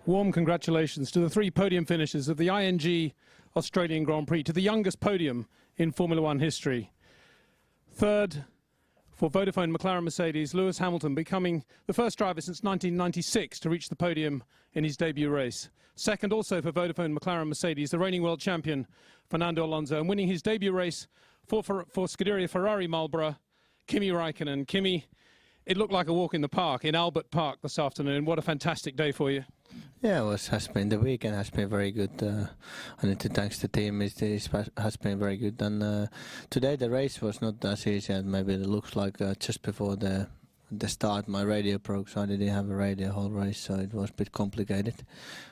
Warm congratulations to the 3 podium finishes of the ING Australian Grand Prix, to the youngest podium in Formula One history. Third for Vodafone McLaren Mercedes, Lewis Hamilton becoming the first driver since 1996 to reach the podium in his debut race. Second also for Vodafone McLaren Mercedes, the reigning world champion Fernando Alonso, and winning his debut race for Scuderia Ferrari Marlborough, Kimi Räikkönen. Kimi, it looked like a walk in the park, in Albert Park this afternoon. What a fantastic day for you. Yeah, the weekend has been very good. I need to thank the team. It has been very good. And today the race was not as easy as maybe it looks like. Just before the start, my radio broke, so I didn't have a radio whole race, so it was a bit complicated.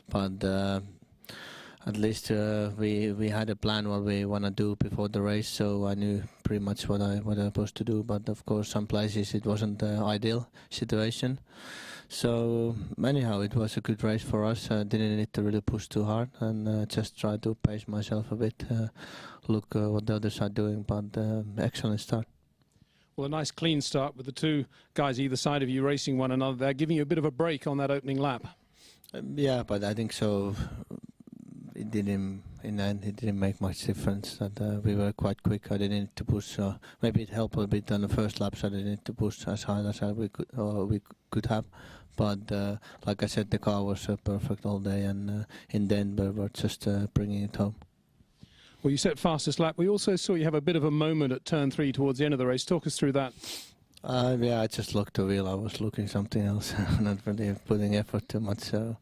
But at least we had a plan what we want to do before the race, so I knew pretty much what I was supposed to do. But of course, some places it wasn't the ideal situation. So anyhow, it was a good race for us. Didn't need to really push too hard, and just try to pace myself a bit. Look what the others are doing, but excellent start. Well, a nice clean start with the 2 guys either side of you racing one another there, giving you a bit of a break on that opening lap. Yeah, but I think so. It didn't, in the end, it didn't make much difference. That we were quite quick. I didn't need to push. So maybe it helped a bit on the first lap. So I didn't need to push as hard as we could have. But like I said, the car was perfect all day, and in the end, we were just bringing it home. Well, you set fastest lap. We also saw you have a bit of a moment at turn 3 towards the end of the race. Talk us through that. Yeah, I just looked the wheel. I was looking something else, not really putting effort too much. So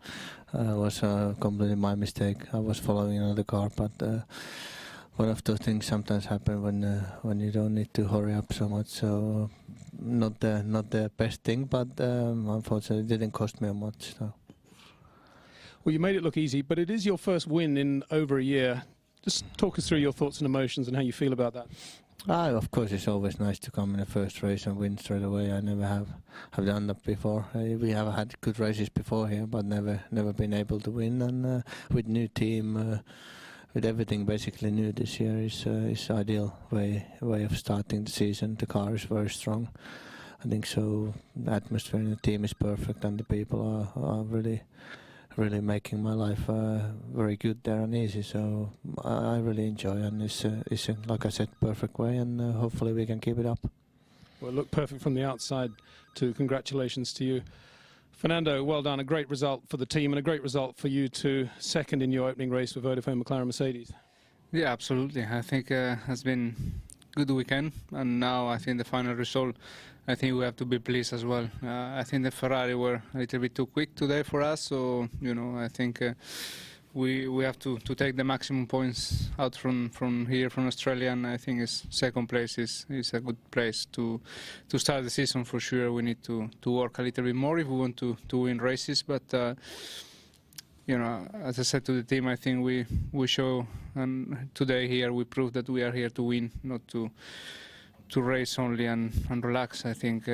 it was completely my mistake. I was following another car, but one of those things sometimes happen when you don't need to hurry up so much. So not the best thing, but unfortunately it didn't cost me much. So. Well, you made it look easy, but it is your first win in over a year. Just talk us through your thoughts and emotions and how you feel about that. Of course, it's always nice to come in the first race and win straight away. I never have done that before. We have had good races before here, but never been able to win. And with new team, with everything basically new this year, is ideal way of starting the season. The car is very strong. I think so. The atmosphere in the team is perfect, and the people are really making my life very good there and easy. So I really enjoy, and it's like I said, perfect way, and hopefully we can keep it up. Well, look perfect from the outside too. Congratulations to you. Fernando, well done. A great result for the team and a great result for you too. Second in your opening race for Vodafone McLaren Mercedes. Yeah, absolutely. I think has been good weekend, and now I think the final result, I think we have to be pleased as well. I think the Ferrari were a little bit too quick today for us, so I think we have to take the maximum points out from here from Australia, and I think second place is a good place to start the season for sure. We need to work a little bit more if we want to win races, but as I said to the team, I think we show, and today here we prove that we are here to win, not to race only and relax. I think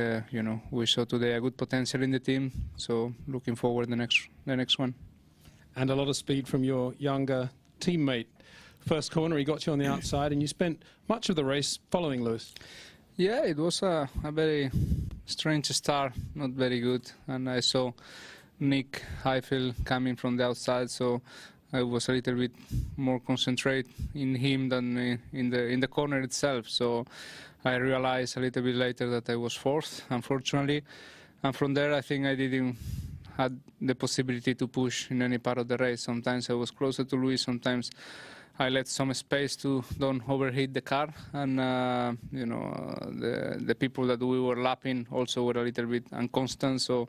we saw today a good potential in the team, so looking forward the next one. And a lot of speed from your younger teammate. First corner, he got you on the outside, and you spent much of the race following Lewis. Yeah, it was a very strange start, not very good, and I saw Nick Heifel coming from the outside, so I was a little bit more concentrated in him than in the corner itself. So I realized a little bit later that I was fourth, unfortunately, and from there I think I didn't had the possibility to push in any part of the race. Sometimes I was closer to Lewis, sometimes I let some space to don't overheat the car, and the people that we were lapping also were a little bit inconstant, so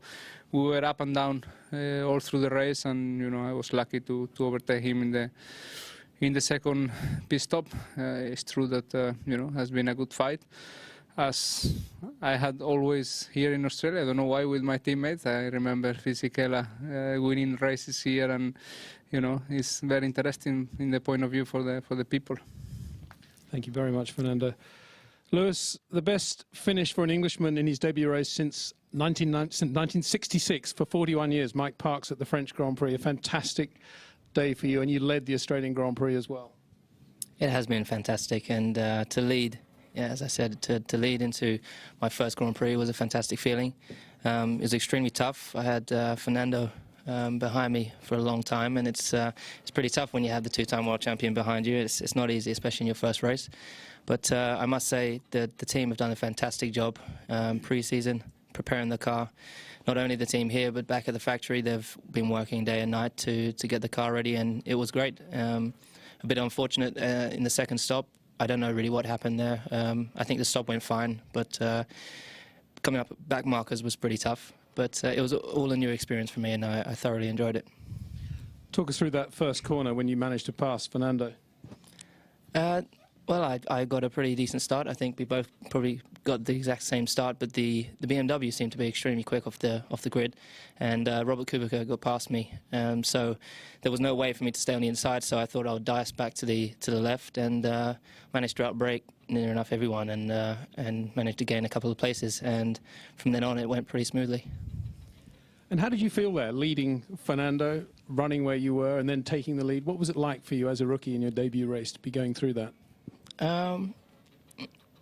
we were up and down all through the race, and I was lucky to overtake him in the second pit stop. It's true that has been a good fight, as I had always here in Australia. I don't know why, with my teammates. I remember Fisichella winning races here, and it's very interesting in the point of view for the people. Thank you very much, Fernando. Lewis, the best finish for an Englishman in his debut race since 1966, for 41 years. Mike Parkes at the French Grand Prix. A fantastic day for you, and you led the Australian Grand Prix as well. It has been fantastic, and to lead, yeah, as I said, to lead into my first Grand Prix was a fantastic feeling. It was extremely tough. I had Fernando behind me for a long time, and it's pretty tough when you have the two-time world champion behind you. It's not easy, especially in your first race. But I must say that the team have done a fantastic job pre-season, preparing the car. Not only the team here, but back at the factory, they've been working day and night to get the car ready, and it was great. A bit unfortunate in the second stop. I don't know really what happened there. I think the stop went fine, but coming up back markers was pretty tough. But it was all a new experience for me, and I thoroughly enjoyed it. Talk us through that first corner when you managed to pass Fernando. Well, I got a pretty decent start. I think we both probably got the exact same start, but the BMW seemed to be extremely quick off the grid, and Robert Kubica got past me. So there was no way for me to stay on the inside. So I thought I would dice back to the left, and managed to outbrake near enough everyone, and managed to gain a couple of places. And from then on, it went pretty smoothly. And how did you feel there, leading Fernando, running where you were, and then taking the lead? What was it like for you as a rookie in your debut race to be going through that?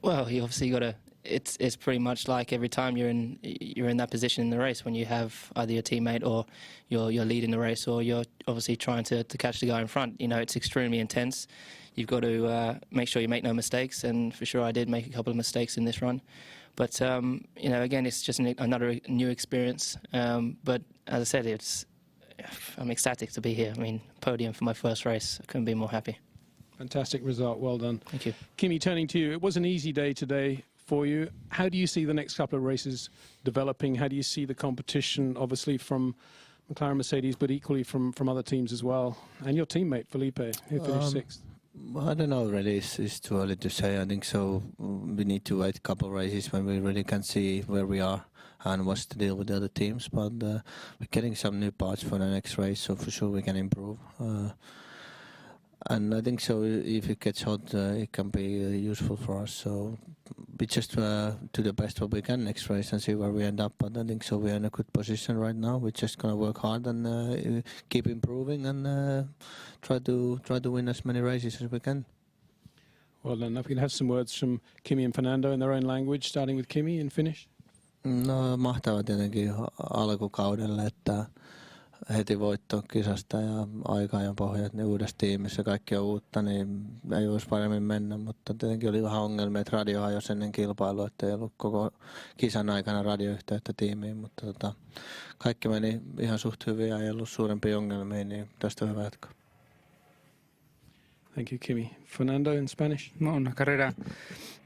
Well, you obviously got to. It's pretty much like every time you're in that position in the race when you have either your teammate or you're leading the race, or you're obviously trying to catch the guy in front. You know, it's extremely intense. You've got to make sure you make no mistakes, and for sure I did make a couple of mistakes in this run. But you know, again, it's just another new experience. But as I said, I'm ecstatic to be here. I mean, podium for my first race. I couldn't be more happy. Fantastic result, well done. Thank you. Kimi, turning to you, it was an easy day today for you. How do you see the next couple of races developing? How do you see the competition, obviously from McLaren, Mercedes, but equally from other teams as well? And your teammate, Felipe, who finished sixth. I don't know really, it's too early to say. I think so we need to wait a couple of races when we really can see where we are and what's the deal with the other teams. But we're getting some new parts for the next race, so for sure we can improve. And I think so if it gets hot, it can be useful for us. So we just do the best what we can next race and see where we end up. But I think so we're in a good position right now. We're just going to work hard and keep improving and try to win as many races as we can. Well done. Now we can have some words from Kimi and Fernando in their own language, starting with Kimi in Finnish. No, mahtavaa tietenkin alkukaudelle, että heti voitto kisasta ja aika ja pohjat niin uudessa tiimissä, kaikki on uutta, niin ei olisi paremmin mennä, mutta tietenkin oli vähän ongelmia, että radio hajosi ennen kilpailua, että ei ollut koko kisan aikana radioyhteyttä tiimiin, mutta kaikki meni ihan suht hyvin ja ei ollut suurempia ongelmia, niin tästä on hyvä jatkaa. Thank you, Kimi. Fernando in Spanish. No, una carrera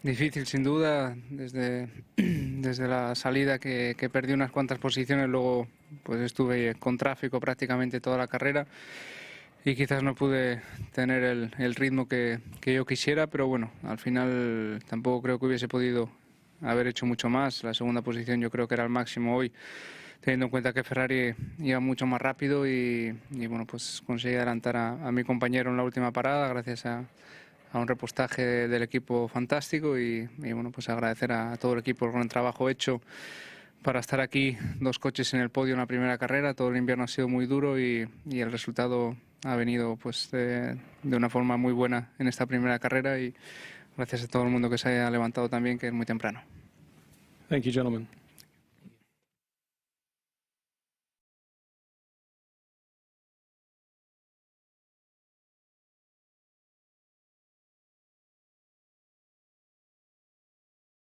difícil sin duda, desde la salida que perdí unas cuantas posiciones, luego pues estuve con tráfico prácticamente toda la carrera y quizás no pude tener el ritmo que yo quisiera, pero bueno, al final tampoco creo que hubiese podido haber hecho mucho más. La segunda posición yo creo que era el máximo hoy, teniendo en cuenta que Ferrari iba mucho más rápido y bueno, pues conseguí adelantar a mi compañero en la última parada gracias a un repostaje del equipo fantástico y bueno, pues agradecer a todo el equipo el gran trabajo hecho para estar aquí, 2 coches en el podio en la primera carrera. Todo el invierno ha sido muy duro y el resultado ha venido pues de una forma muy buena en esta primera carrera y gracias a todo el mundo que se haya levantado también, que es muy temprano. Thank you, gentlemen.